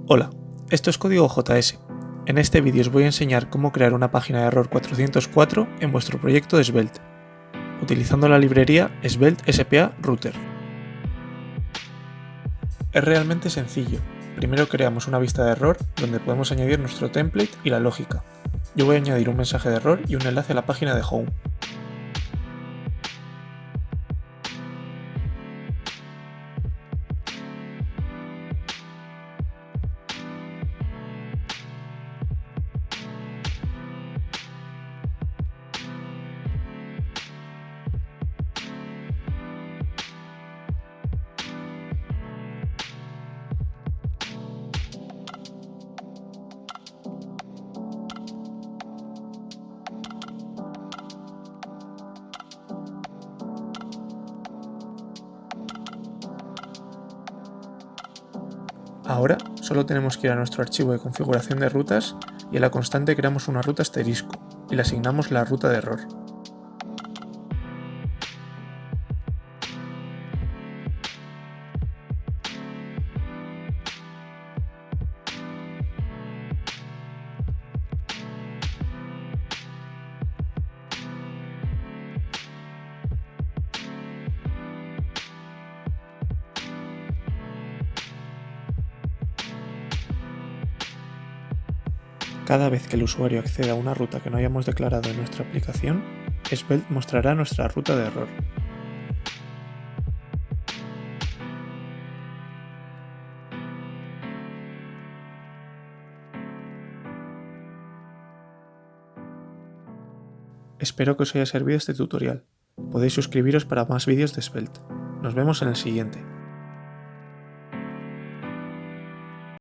Hola, esto es Código JS. En este vídeo os voy a enseñar cómo crear una página de error 404 en vuestro proyecto de Svelte, utilizando la librería Svelte SPA Router. Es realmente sencillo. Primero creamos una vista de error donde podemos añadir nuestro template y la lógica. Yo voy a añadir un mensaje de error y un enlace a la página de Home. Ahora solo tenemos que ir a nuestro archivo de configuración de rutas y a la constante creamos una ruta asterisco y le asignamos la ruta de error. Cada vez que el usuario acceda a una ruta que no hayamos declarado en nuestra aplicación, Svelte mostrará nuestra ruta de error. Espero que os haya servido este tutorial. Podéis suscribiros para más vídeos de Svelte. Nos vemos en el siguiente.